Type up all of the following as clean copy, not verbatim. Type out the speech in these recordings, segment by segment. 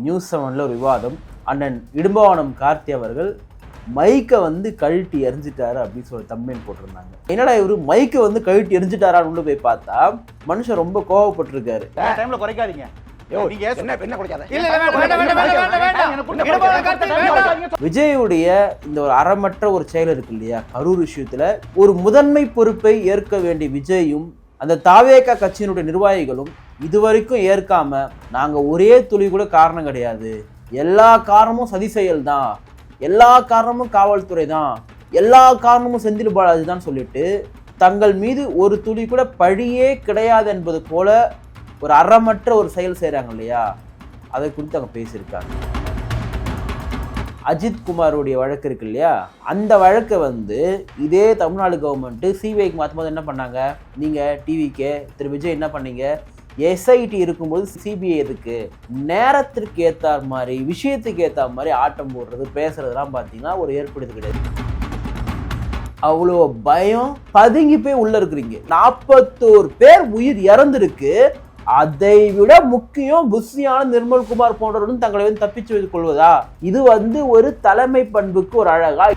News 7ல ஒரு விவாதம். அண்ணன் இடும்பாவனம் கார்த்தி அவர்கள் மைக்கை கழட்டி எரிஞ்சிட்டாரு அப்படின்னு சொல்லி தம்பெயில் போட்டிருந்தாங்க. என்னடா இவரு மைக்கை கழட்டி எரிஞ்சிட்டாரான்னு உள்ள போய் பார்த்தா மனுஷன் ரொம்ப கோவப்பட்டிருக்காரு. டைம்ல குறைக்காதீங்க. விஜயுடைய இந்த ஒரு அறமற்ற ஒரு செயல் இருக்கு இல்லையா, கரூர் விஷயத்துல ஒரு முதன்மை பொறுப்பை ஏற்க வேண்டிய விஜயும் அந்த தாவேகா கட்சியினுடைய நிர்வாகிகளும் இதுவரைக்கும் ஏற்காம நாங்க ஒரே துளி கூட காரணம் கிடையாது, எல்லா காரணமும் சதி செயல் தான், எல்லா காரணமும் காவல்துறை தான், எல்லா காரணமும் செந்தில் பாலாஜி தான் சொல்லிட்டு தங்கள் மீது ஒரு துளி கூட பழியே கிடையாது என்பது போல ஒரு அறமற்ற ஒரு செயல் செய்கிறாங்க இல்லையா, அதை குறித்து அவங்க பேசியிருக்காங்க. அஜித் குமாருடைய வழக்கு இருக்கு இல்லையா, அந்த வழக்கை இதே தமிழ்நாடு கவர்மெண்ட்டு சிபிஐக்கு மாற்றும்போது என்ன பண்ணாங்க, நீங்கள் டிவிக்கு திரு விஜய் என்ன பண்ணீங்க, எஸ்ஐடி இருக்கும்போது சிபிஐ எதுக்கு, நேரத்திற்கு ஏற்ற மாதிரி விஷயத்துக்கு ஏற்ற மாதிரி ஆட்டம் போடுறது பேசுறதுலாம் பார்த்தீங்கன்னா ஒரு ஏற்படுது கிடையாது. அவ்வளோ பயம் பதுங்கி போய் உள்ள இருக்கிறீங்க. 41 பேர் உயிர் இறந்திருக்கு. அதை விட முக்கியம் புஷியான நிர்மல்குமார் போன்றவர்களும் தங்களை தப்பிச்சு வைத்துக் கொள்வதா? இது ஒரு தலைமை பண்புக்கு ஒரு அழகா?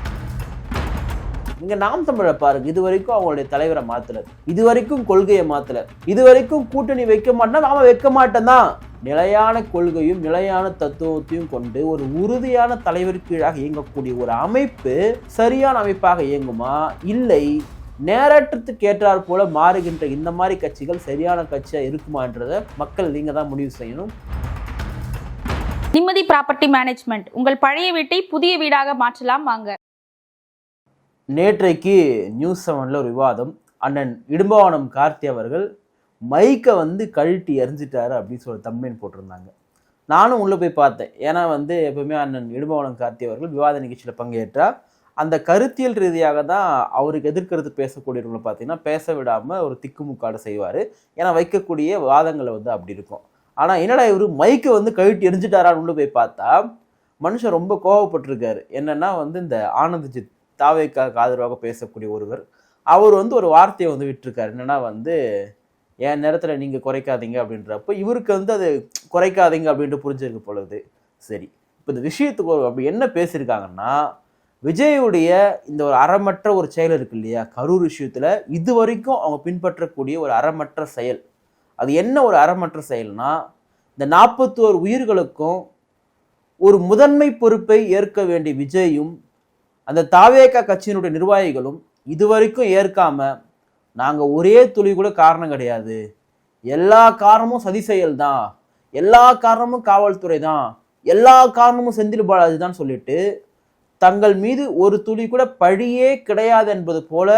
நீங்க நாம் தமிழரை பாருங்க, இது வரைக்கும் அவங்களுடைய தலைவரை மாத்தல, இது வரைக்கும் கொள்கையை மாத்தல, இது வரைக்கும் கூட்டணி வைக்க மாட்டேன், நாம வைக்க மாட்டேன் தான். நிலையான கொள்கையும் நிலையான தத்துவத்தையும் கொண்டு ஒரு உறுதியான தலைவர் கீழாக இயங்கக்கூடிய ஒரு அமைப்பு சரியான அமைப்பாக இயங்குமா, இல்லை நேரத்துக்கு ஏற்றாற் போல மாறுகின்ற இந்த மாதிரி கட்சிகள் சரியான கட்சியா இருக்குமான்றத மக்கள் நீங்க தான் முடிவு செய்யணும். நிம்மதி ப்ராப்பர்ட்டி மேனேஜ்மெண்ட், உங்கள் பழைய வீட்டை புதிய வீடாக மாற்றலாம் வாங்க. நேற்றைக்கு நியூஸ் 7ல ஒரு விவாதம். அண்ணன் இடும்பாவனம் கார்த்தி அவர்கள் மைக்கை கழட்டி எரிஞ்சிட்டாரு அப்படின்னு சொல்லி தம்பெயில் போட்டிருந்தாங்க. நானும் உள்ளே போய் பார்த்தேன். ஏன்னா எப்பவுமே அண்ணன் இடும்பாவனம் கார்த்தி அவர்கள் விவாத நிகழ்ச்சியில் பங்கேற்றா அந்த கருத்தியல் ரீதியாக தான் அவருக்கு எதிர்க்கிறது பேசக்கூடியவர்களை பார்த்தீங்கன்னா பேச விடாமல் ஒரு திக்குமுக்காடு செய்வார். ஏன்னா வைக்கக்கூடிய வாதங்களை அப்படி இருக்கும். ஆனால் என்னடா இவர் மைக்கை கழட்டி எரிஞ்சிட்டாரான்னு உள்ள போய் பார்த்தா மனுஷன் ரொம்ப கோவப்பட்டிருக்காரு. என்னன்னா இந்த ஆனந்த்ஜித் தாவேக்காவுக்கு ஆதரவாக பேசக்கூடிய ஒருவர், அவர் ஒரு வார்த்தையை விட்டுருக்காரு. என்னன்னா என் நேரத்தில் நீங்கள் குறைக்காதீங்க அப்படின்றப்போ இவருக்கு அது குறைக்காதீங்க அப்படின்ட்டு புரிஞ்சிருக்கு பொழுது. சரி, இப்போ இந்த விஷயத்துக்கு அப்படி என்ன பேசியிருக்காங்கன்னா, விஜயுடைய இந்த ஒரு அறமற்ற ஒரு செயல் இருக்கு இல்லையா, கரூர் விஷயத்துல இது வரைக்கும் அவங்க பின்பற்றக்கூடிய ஒரு அறமற்ற செயல், அது என்ன ஒரு அறமற்ற செயல்னா, இந்த 41 உயிர்களுக்கும் ஒரு முதன்மை பொறுப்பை ஏற்க வேண்டிய விஜயும் அந்த தாவேகா கட்சியினுடைய நிர்வாகிகளும் இதுவரைக்கும் ஏற்காம நாங்க ஒரே துளி கூட காரணம் கிடையாது, எல்லா காரணமும் சதி செயல் தான், எல்லா காரணமும் காவல்துறை தான், எல்லா காரணமும் செந்தில் பாலாஜி தான் சொல்லிட்டு தங்கள் மீது ஒரு துளி கூட பழியே கிடையாது என்பது போல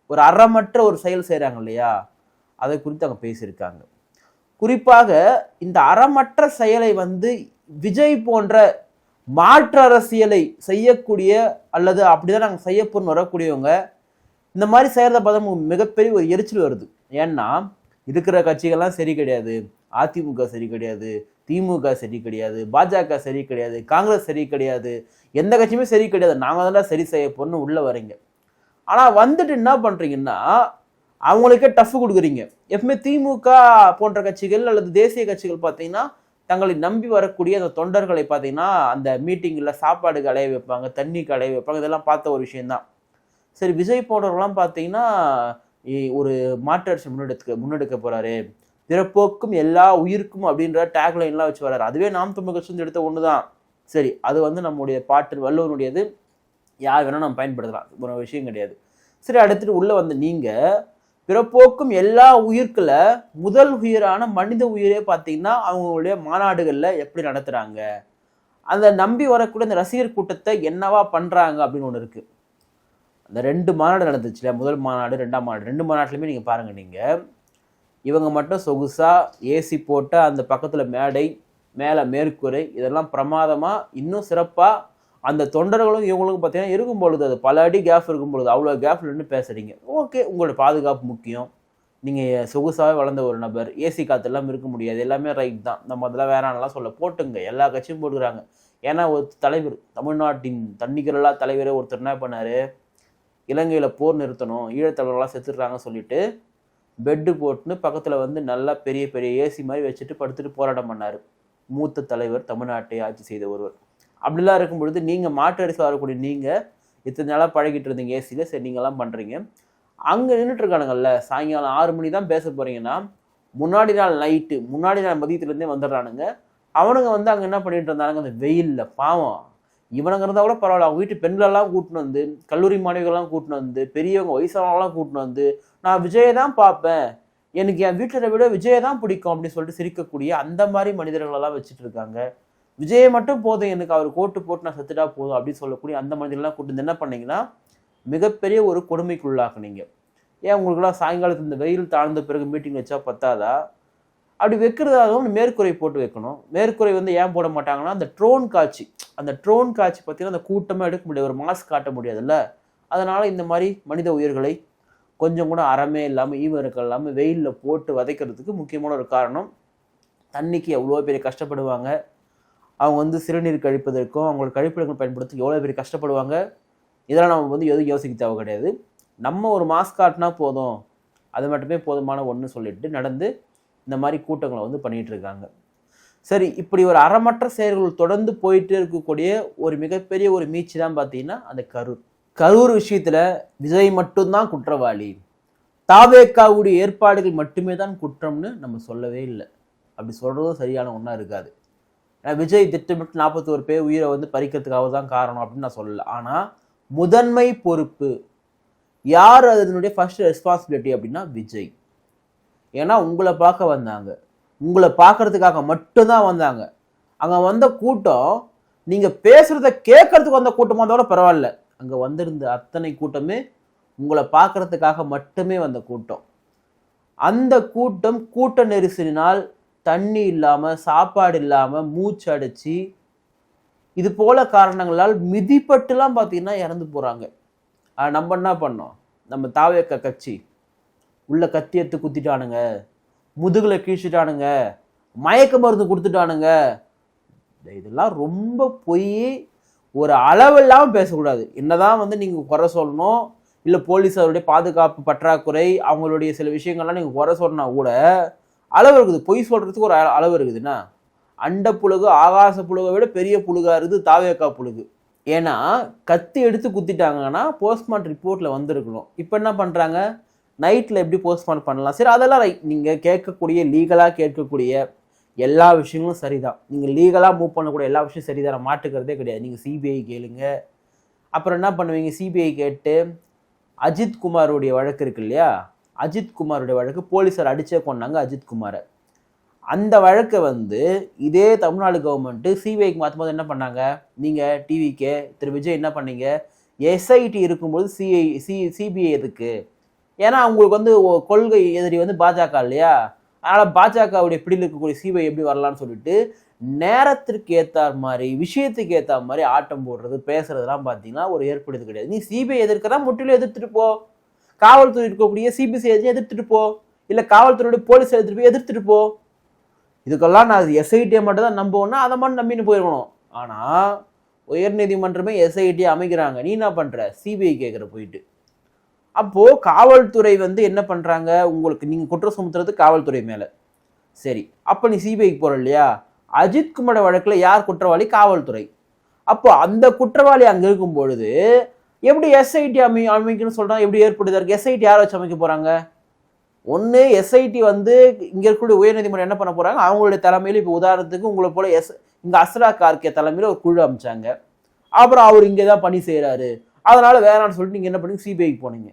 ஒரு அறமற்ற ஒரு செயல் செய்கிறாங்க இல்லையா, அதை குறித்து அவங்க பேசியிருக்காங்க. குறிப்பாக இந்த அறமற்ற செயலை விஜய் போன்ற மாற்று அரசியலை செய்யக்கூடிய அல்லது அப்படிதான் நாங்கள் செய்யப்போன்னு வரக்கூடியவங்க இந்த மாதிரி செய்கிறத பார்த்தா மிகப்பெரிய ஒரு எரிச்சல் வருது. ஏன்னா இருக்கிற கட்சிகள்லாம் சரி கிடையாது, அதிமுக சரி கிடையாது, திமுக சரி கிடையாது, பாஜக சரி கிடையாது, காங்கிரஸ் சரி கிடையாது, எந்த கட்சியுமே சரி கிடையாது, நாங்கள் தான் சரி செய்ய போறோம்னு உள்ள வரீங்க. ஆனால் என்ன பண்ணுறீங்கன்னா அவங்களுக்கே டஃப் கொடுக்குறீங்க. எப்பவுமே திமுக போன்ற கட்சிகள் அல்லது தேசிய கட்சிகள் பார்த்தீங்கன்னா தங்களை நம்பி வரக்கூடிய அந்த தொண்டர்களை பார்த்தீங்கன்னா அந்த மீட்டிங்கில் சாப்பாடுக்கு அலைய வைப்பாங்க, தண்ணிக்கு அலைய வைப்பாங்க, இதெல்லாம் பார்த்த ஒரு விஷயம்தான். சரி, விஜய் போன்றவர்கள்லாம் பார்த்தீங்கன்னா ஒரு மாற்று அரசு முன்னெடுக்க போகிறாரு, பிறப்போக்கும் எல்லா உயிருக்கும் அப்படின்ற டேக்லைன்லாம் வச்சு வர்றாரு. அதுவே நாம் தமிழ் கட்சி எடுத்த ஒன்று தான். சரி, அது நம்முடைய பாட்டு வள்ளுவனுடையது, யார் வேணால் நம்ம பயன்படுத்தலாம், ஒரு விஷயம் கிடையாது. சரி, அடுத்துட்டு உள்ளே நீங்கள் பிறப்போக்கும் எல்லா உயிர்க்குள்ள முதல் உயிரான மனித உயிரே பார்த்தீங்கன்னா அவங்களுடைய மாநாடுகளில் எப்படி நடத்துகிறாங்க, அந்த நம்பி வரக்கூடிய அந்த ரசிகர் கூட்டத்தை என்னவா பண்ணுறாங்க அப்படின்னு ஒன்று இருக்குது. அந்த 2 மாநாடு நடந்துச்சு இல்லையா, முதல் மாநாடு 2ஆம் மாநாடு, 2 மாநாட்டிலுமே நீங்கள் பாருங்கள், நீங்கள் இவங்க மட்டும் சொகுசாக ஏசி போட்ட அந்த பக்கத்தில் மேடை, மேலே மேற்கூரை, இதெல்லாம் பிரமாதமாக இன்னும் சிறப்பாக அந்த தொண்டர்களும் இவங்களுக்கும் பார்த்தீங்கன்னா இருக்கும் பொழுது அது பல அடி கேப் இருக்கும் பொழுது அவ்வளோ கேப்ல நின்று பேசுறீங்க. ஓகே, உங்களோட பாதுகாப்பு முக்கியம், நீங்கள் சொகுசாகவே வளர்ந்த ஒரு நபர், ஏசி காற்று எல்லாம் இருக்க முடியாது, எல்லாமே ரைட் தான், நம்ம அதெல்லாம் வேறானலாம் சொல்ல போட்டுங்க, எல்லா கட்சியும் போட்டுக்கிறாங்க. ஏன்னா ஒரு தலைவர், தமிழ்நாட்டின் தண்ணிக்கிறலா தலைவரே ஒருத்தர் என்ன பண்ணாரு, இலங்கையில் போர் நிறுத்தணும், ஈழத்தலைவர்களாக செத்துடுறாங்க சொல்லிட்டு பெட்டு போட்டுன்னு பக்கத்தில் நல்லா பெரிய பெரிய ஏசி மாதிரி வச்சுட்டு படுத்துட்டு போராட்டம் பண்ணார். மூத்த தலைவர், தமிழ்நாட்டை ஆட்சி செய்த ஒருவர். அப்படிலாம் இருக்கும் பொழுது நீங்கள் மாற்று அரசியல் வரக்கூடிய நீங்கள் இத்தனை நாளாக பழகிட்டு இருந்தீங்க ஏசியில், சரி நீங்கள்லாம் பண்ணுறீங்க. அங்கே நின்றுட்டு இருக்கானுங்கல்ல, சாயங்காலம் 6 மணி தான் பேச போகிறீங்கன்னா முன்னாடி நாள் நைட்டு, முன்னாடி நாள் மதியத்துலேருந்தே வந்துடுறானுங்க. அவனுங்க வந்து அங்கே என்ன பண்ணிட்டு இருந்தானுங்க, அந்த வெயிலில் பாவம் இவனுங்க இருந்தால் கூட பரவாயில்ல, அவங்க வீட்டு பெண்களெல்லாம் கூட்டின்னு வந்து, கல்லூரி மாணவிகள்லாம் கூட்டின்னு வந்து, பெரியவங்க வயசானவங்களாம் கூட்டின்னு வந்து, நான் விஜயை தான் பார்ப்பேன், எனக்கு என் வீட்டில் விட விஜயை தான் பிடிக்கும் அப்படின்னு சொல்லிட்டு சிரிக்கக்கூடிய அந்த மாதிரி மனிதர்களெல்லாம் வச்சுட்டு இருக்காங்க. விஜயை மட்டும் போதும், எனக்கு அவர் கோட்டு போட்டு நான் செத்துட்டா போதும் அப்படின்னு சொல்லக்கூடிய அந்த மனிதர்கள்லாம் கூட்டு என்ன பண்ணீங்கன்னா மிகப்பெரிய ஒரு கொடுமைக்குள்ளாக்குனீங்க. ஏன் உங்களுக்குலாம் சாயங்காலத்து இந்த வெயில் தாழ்ந்த பிறகு மீட்டிங் வச்சா பத்தாதா? அப்படி வைக்கிறதாகவும் மேற்கூரை போட்டு வைக்கணும். மேற்கூரை வந்து ஏன் போட மாட்டாங்கன்னா, அந்த ட்ரோன் காட்சி பார்த்தீங்கன்னா அந்த கூட்டமாக எடுக்க முடியாது, ஒரு மாஸ்க் காட்ட முடியாதுல்ல. அதனால இந்த மாதிரி மனித உயிர்களை கொஞ்சம் கூட அறமே இல்லாமல் ஈவரக்கம் இல்லாமல் வெயிலில் போட்டு வதைக்கிறதுக்கு முக்கியமான ஒரு காரணம். தண்ணிக்கு எவ்வளோ பெரிய கஷ்டப்படுவாங்க, அவங்க வந்து சிறுநீர் கழிப்பதற்கும் அவங்களோட கழிப்பிடங்கள் பயன்படுத்த எவ்வளோ பெரிய கஷ்டப்படுவாங்க. இதெல்லாம் நம்ம வந்து எதுவும் யோசிக்க தேவை கிடையாது. நம்ம ஒரு மாஸ்க் காட்டினா போதும், அது மட்டுமே போதுமான ஒன்று சொல்லிட்டு நடந்து இந்த மாதிரி கூட்டங்களை வந்து பண்ணிகிட்டு இருக்காங்க. சரி, இப்படி ஒரு அறமற்ற செயல்கள் தொடர்ந்து போயிட்டு இருக்கக்கூடிய ஒரு மிகப்பெரிய ஒரு மீட்சி தான் பார்த்தீங்கன்னா அந்த கரூர் விஷயத்தில் விஜய் மட்டும்தான் குற்றவாளி, தாவேக்காவுடைய ஏற்பாடுகள் மட்டுமே தான் குற்றம்னு நம்ம சொல்லவே இல்லை. அப்படி சொல்கிறதும் சரியான ஒன்றா இருக்காது. ஏன்னா விஜய் திட்டமிட்டு 41 பேர் உயிரை வந்து பறிக்கிறதுக்காக தான் காரணம் அப்படின்னு நான் சொல்லலை. ஆனால் முதன்மை பொறுப்பு யார், அதனுடைய ஃபர்ஸ்ட் ரெஸ்பான்சிபிலிட்டி அப்படின்னா விஜய். ஏன்னா உங்களை பார்க்க வந்தாங்க, உங்களை பார்க்கறதுக்காக மட்டும்தான் வந்தாங்க. அங்கே வந்த கூட்டம் நீங்கள் பேசுகிறத கேட்கறதுக்கு வந்த கூட்டமாக இருந்தாலும் பரவாயில்ல, அங்கே வந்திருந்த அத்தனை கூட்டமே உங்களை பார்க்கறதுக்காக மட்டுமே வந்த கூட்டம். அந்த கூட்டம் கூட்ட நெரிசலினால் தண்ணி இல்லாமல், சாப்பாடு இல்லாமல், மூச்சு அடைச்சி, இது போல காரணங்களால் மிதிப்பட்டுலாம் பார்த்தீங்கன்னா இறந்து போகிறாங்க. நம்ம என்ன பண்ணோம், நம்ம தாவேக்கா கட்சி உள்ள கத்தி எடுத்து குத்திட்டானுங்க, முதுகில் கீழ்ச்சிட்டானுங்க, மயக்க மருந்து கொடுத்துட்டானுங்க. இதெல்லாம் ரொம்ப பொய். ஒரு அளவில்லாமல் பேசக்கூடாது. என்னதான் வந்து நீங்கள் குறை சொல்லணும், இல்லை போலீஸாருடைய பாதுகாப்பு பற்றாக்குறை, அவங்களுடைய சில விஷயங்கள்லாம் நீங்கள் குறை சொல்லணும்னா கூட அளவு இருக்குது. பொய் சொல்கிறதுக்கு ஒரு அளவு இருக்குதுன்னா, அண்ட புழுகு ஆகாச புழுகை விட பெரிய புழுகா இருக்குது தாவேக்கா புழுகு. ஏன்னா கத்தி எடுத்து குத்திட்டாங்கன்னா போஸ்ட்மார்ட்டம் ரிப்போர்ட்டில் வந்திருக்கணும். இப்போ என்ன பண்ணுறாங்க, நைட்டில் எப்படி போஸ்ட்மார்ட்டம் பண்ணலாம்? சரி, அதெல்லாம் ரைட். நீங்கள் கேட்கக்கூடிய லீகலாக கேட்கக்கூடிய எல்லா விஷயங்களும் சரிதான். நீங்கள் லீகலாக மூவ் பண்ணக்கூடிய எல்லா விஷயம் சரிதான், நான் மாட்டுக்கிறதே கிடையாது. நீங்கள் சிபிஐ கேளுங்க. அப்புறம் என்ன பண்ணுவீங்க, சிபிஐ கேட்டு அஜித் குமாருடைய வழக்கு இருக்கு இல்லையா, அஜித் குமாருடைய வழக்கு போலீஸார் அடிச்சே கொண்டாங்க அஜித் குமாரை. அந்த வழக்கை வந்து இதே தமிழ்நாடு கவர்மெண்ட்டு சிபிஐக்கு மாற்றும் போது என்ன பண்ணாங்க, நீங்கள் டிவிக்கே திரு விஜய் என்ன பண்ணீங்க, எஸ்ஐடி இருக்கும்போது சிபிஐ எதுக்கு? ஏன்னா அவங்களுக்கு வந்து கொள்கை எதிரி வந்து பாஜக இல்லையா, அதனால் பாஜகவுடைய பிடியில் இருக்கக்கூடிய சிபிஐ எப்படி வரலான்னு சொல்லிட்டு நேரத்திற்கு ஏற்றார் மாதிரி, விஷயத்துக்கு ஏற்ற மாதிரி ஆட்டம் போடுறது பேசுறதுலாம் பார்த்தீங்கன்னா ஒரு ஏற்படுது கிடையாது. நீ சிபிஐ எதிர்க்கிறதா முற்றிலும் எதிர்த்துட்டு போ, காவல்துறை இருக்கக்கூடிய சிபிசிஐ எதிர்த்துட்டு போ, இல்லை காவல்துறையுடைய போலீஸ் எடுத்துட்டு போய் எதிர்த்துட்டு போ. இதுக்கெல்லாம் நான் எஸ்ஐடியை மட்டும் தான் நம்புவோன்னா அதை மட்டும் நம்பின்னு போயிருக்கணும். ஆனால் உயர்நீதிமன்றமே எஸ்ஐடியை அமைக்கிறாங்க, நீ என்ன பண்ணுற, சிபிஐ கேட்குற போயிட்டு. அப்போது காவல்துறை வந்து என்ன பண்ணுறாங்க, உங்களுக்கு நீங்கள் குற்றம் சுமத்துறது காவல்துறை மேலே. சரி, அப்போ நீ சிபிஐக்கு போகிற இல்லையா, அஜித் குமார் வழக்கில் யார் குற்றவாளி, காவல்துறை. அப்போ அந்த குற்றவாளி அங்கே இருக்கும் பொழுது எப்படி எஸ்ஐடி அமைக்கணும்னு சொல்கிறாங்க, எப்படி ஏற்படுது இருக்கு? எஸ்ஐடி யாரை வச்சு அமைக்க போகிறாங்க? ஒன்று எஸ்ஐடி வந்து இங்கே இருக்கக்கூடிய உயர்நீதிமன்றம் என்ன பண்ண போகிறாங்க, அவங்களுடைய தலைமையில் இப்போ உதாரணத்துக்கு உங்களை போல இங்கே அஸ்ரா கார்கே தலைமையில் ஒரு குழு அமைச்சாங்க, அப்புறம் அவர் இங்கே தான் பணி செய்கிறாரு, அதனால் வேணான்னு சொல்லிட்டு நீங்கள் என்ன பண்ணி சிபிஐக்கு போனீங்க.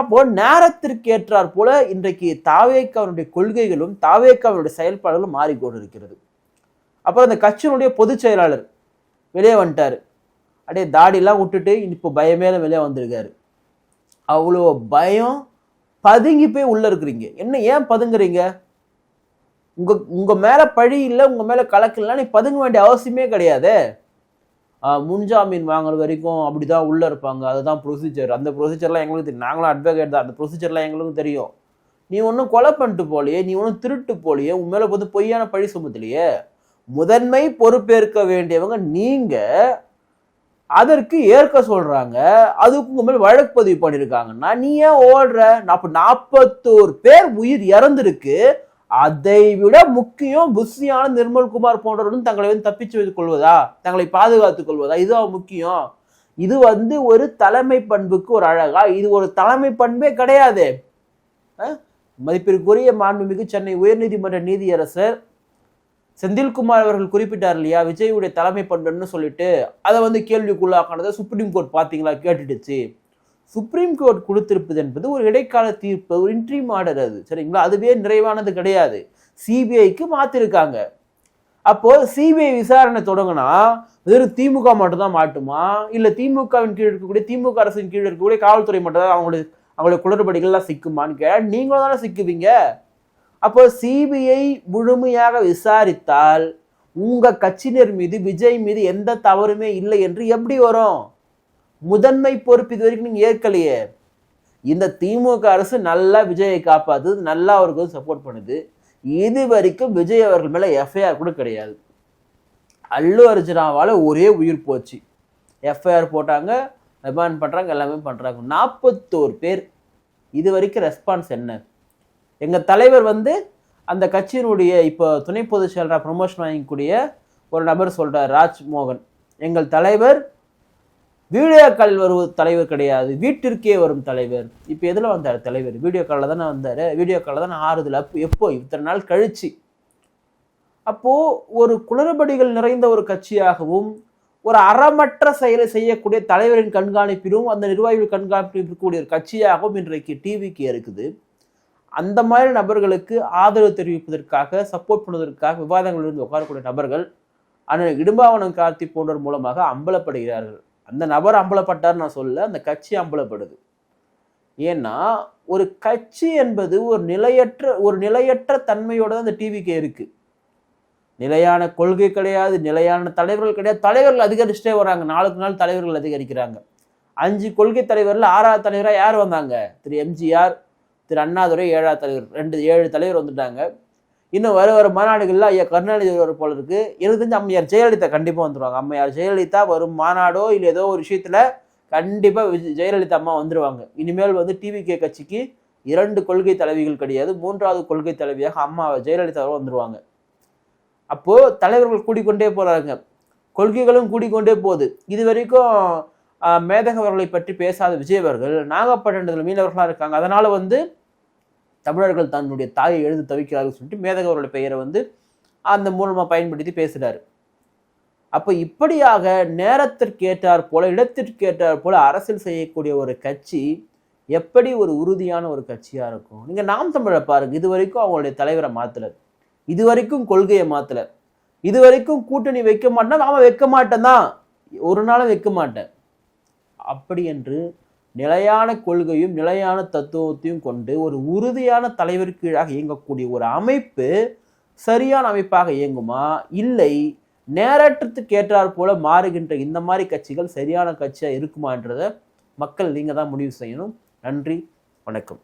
அப்போது நேரத்திற்கு ஏற்றார் போல இன்றைக்கு தாவேக்காவுடைய கொள்கைகளும் தாவேக்காவுடைய செயல்பாடுகளும் மாறிக்கொண்டு இருக்கிறது. அப்புறம் அந்த கட்சியினுடைய பொதுச் செயலாளர் வெளியே வந்துட்டார், அப்படியே தாடிலாம் விட்டுட்டு இப்போ பயமேல வெளியே வந்திருக்காரு. அவ்வளோ பயம், பதுங்கி போய் உள்ள இருக்கிறீங்க. என்ன, ஏன் பதுங்குறீங்க? உங்க மேல பழி இல்லை, உங்க மேல கலக்கு இல்லை, நீ பதுங்க வேண்டிய அவசியமே கிடையாது. முன்ஜாமீன் வாங்குற வரைக்கும் அப்படிதான் உள்ள இருப்பாங்க, அதுதான் ப்ரொசீஜர். அந்த ப்ரொசீஜர்லாம் எங்களுக்கு தெரியும், நாங்களும் அட்வொகேட் தான், அந்த ப்ரொசீஜர்லாம் எங்களுக்கும் தெரியும். நீ ஒன்றும் கொலை பண்ணிட்டு போலையே, நீ ஒன்றும் திருட்டு போலையே, உன் மேல வந்து பொய்யான பழி சுமத்தலையே. முதன்மை பொறுப்பேற்க வேண்டியவங்க நீங்க, அதற்கு ஏற்க சொல்றாங்க, அதுக்கு உங்க மேல வழக்கு பதிவு பண்ணிருக்காங்கன்னா நீ ஏன் ஓடுற? அப்ப 41 பேர் உயிர் இறந்துருக்கு, அதை விட முக்கியம் புஷியான நிர்மல்குமார் போன்றவர்களும் தங்களை வந்து தப்பிச்சு வைத்துக் கொள்வதா, தங்களை பாதுகாத்துக் கொள்வதா, இதுதான் முக்கியம். இது வந்து ஒரு தலைமை பண்புக்கு ஒரு அழகா? இது ஒரு தலைமை பண்பே கிடையாது. மதிப்பிற்குரிய மாண்புமிகு சென்னை உயர்நீதிமன்ற நீதியரசர் செந்தில்குமார் அவர்கள் குறிப்பிட்டார் இல்லையா, விஜயுடைய தலைமை பண்புன்னு சொல்லிட்டு, அதை வந்து கேள்விக்குள்ளாக்கானதை சுப்ரீம் கோர்ட் பார்த்தீங்களா, கேட்டுடுச்சு. சுப்ரீம் கோர்ட் கொடுத்திருப்பது என்பது ஒரு இடைக்கால தீர்ப்பு, ஒரு இன்ட்ரீம் ஆர்டர். அது சரிங்களா, அதுவே நிறைவானது கிடையாது. சிபிஐக்கு மாத்திருக்காங்க. அப்போ சிபிஐ விசாரணை தொடங்கினா வெறும் திமுக மட்டும் தான் மாட்டுமா, இல்ல திமுகவின் கீழ் இருக்கக்கூடிய, திமுக அரசின் கீழ் இருக்கக்கூடிய காவல்துறை மட்டும் தான் அவங்களுடைய குளறுபடிகள்லாம் சிக்குமான்னு கேட்டா நீங்களும் தானே சிக்குவீங்க. அப்போ சிபிஐ முழுமையாக விசாரித்தால் உங்க கட்சியினர் மீது, விஜய் மீது எந்த தவறுமே இல்லை என்று எப்படி வரும்? முதன்மை பொறுப்பு இது வரைக்கும் நீங்க ஏற்கலையே. இந்த திமுக அரசு நல்லா விஜயை காப்பாத்துது, நல்லா அவருக்கு சப்போர்ட் பண்ணுது. இது வரைக்கும் விஜய் அவர்கள் மேல எஃப்ஐஆர் கூட கிடையாது. அல்லு அர்ஜுனாவால ஒரே உயிர் போச்சு. எஃப்ஐஆர் போட்டாங்க, ரிமாண்ட் பண்றாங்க, எல்லாமே பண்றாங்க. 41 பேர். இது வரைக்கும் ரெஸ்பான்ஸ் என்ன? எங்க தலைவர் வந்து அந்த கட்சியினுடைய இப்போ துணை பொதுச் செயலராக ப்ரமோஷன் வாங்கக்கூடிய ஒரு நபர் சொல்றார், ராஜ்மோகன், எங்கள் தலைவர் வீடியோ காலில் வருவது தலைவர் கிடையாது, வீட்டிற்கே வரும் தலைவர். இப்போ எதில் வந்தார் தலைவர்? வீடியோ காலில் தானே வந்தார். வீடியோ காலில் தானே ஆறுதல். எப்போ? இத்தனை நாள் கழிச்சு. அப்போ ஒரு குளறுபடிகள் நிறைந்த ஒரு கட்சியாகவும், ஒரு அறமற்ற செயலை செய்யக்கூடிய தலைவரின் கண்காணிப்பிலும், அந்த நிர்வாகிகள் கண்காணிப்பில் இருக்கக்கூடிய ஒரு கட்சியாகவும் இன்றைக்கு டிவிக்கு இருக்குது. அந்த மாதிரி நபர்களுக்கு ஆதரவு தெரிவிப்பதற்காக, சப்போர்ட் பண்ணுவதற்காக விவாதங்களிலிருந்து உட்காரக்கூடிய நபர்கள் அண்ணன் இடும்பாவனம் கார்த்தி போன்றவர் மூலமாக அம்பலப்படுகிறார்கள். அந்த நபர் அம்பலப்பட்டார் நான் சொல்ல, அந்த கட்சி அம்பலப்படுது. ஏன்னா ஒரு கட்சி என்பது ஒரு நிலையற்ற தன்மையோட தான் அந்த டிவிக்கு இருக்கு. நிலையான கொள்கை கிடையாது, நிலையான தலைவர்கள் கிடையாது. தலைவர்கள் அதிகரிச்சுட்டே வராங்க, நாளுக்கு நாள் தலைவர்கள் அதிகரிக்கிறாங்க. 5 கொள்கை தலைவர்ல 6வது தலைவராக யார் வந்தாங்க? திரு எம்ஜிஆர், திரு அண்ணாதுரை 7வது தலைவர், 7 தலைவர் வந்துட்டாங்க. இன்னும் வர மாநாடுகள்ல ஐயா கருணாநிதி வருவார் போல இருக்கு. எனக்கு தெரிஞ்சு அம்மையார் ஜெயலலிதா கண்டிப்பா வந்துருவாங்க. அம்மையார் ஜெயலலிதா வரும் மாநாடோ இல்லை ஏதோ ஒரு விஷயத்துல கண்டிப்பா ஜெயலலிதா அம்மா வந்துருவாங்க. இனிமேல் வந்து டிவிகே கட்சிக்கு 2 கொள்கை தலைவிகள் கிடையாது, 3வது கொள்கை தலைவியாக அம்மா ஜெயலலிதா வந்துருவாங்க. அப்போ தலைவர்கள் கூடிக்கொண்டே போறாங்க, கொள்கைகளும் கூடிக்கொண்டே போகுது. இது வரைக்கும் மேதகவர்களை பற்றி பேசாத விஜய் அவர்கள் நாகப்பட்டினத்தில் மீனவர்களாக இருக்காங்க, அதனால வந்து தமிழர்கள் தன்னுடைய தாயை எழுந்து தவிக்கிறார்கள் சொல்லிட்டு மேதகவர்களுடைய பெயரை வந்து அந்த மூலமா பயன்படுத்தி பேசுறாரு. அப்போ இப்படியாக நேரத்திற்கு ஏற்றார் போல, இடத்திற்கு ஏற்றார் போல அரசியல் செய்யக்கூடிய ஒரு கட்சி எப்படி ஒரு உறுதியான ஒரு கட்சியா இருக்கும்? நீங்க நாம் தமிழை பாருங்க, இது வரைக்கும் அவங்களுடைய தலைவரை மாத்தல, இது வரைக்கும் கொள்கையை மாத்தல, இது வரைக்கும் கூட்டணி வைக்க மாட்டேன், அவன் வைக்க மாட்டேன் தான், ஒரு நாளும் வைக்க மாட்டேன். அப்படி என்று நிலையான கொள்கையும் நிலையான தத்துவத்தையும் கொண்டு ஒரு உறுதியான தலைவர் கீழாக இயங்கக்கூடிய ஒரு அமைப்பு சரியான அமைப்பாக இயங்குமா, இல்லை நேரத்துக்கு ஏற்றாற் போல மாறுகின்ற இந்த மாதிரி கட்சிகள் சரியான கட்சியா இருக்குமான்றத மக்கள் நீங்க தான் முடிவு செய்யணும். நன்றி, வணக்கம்.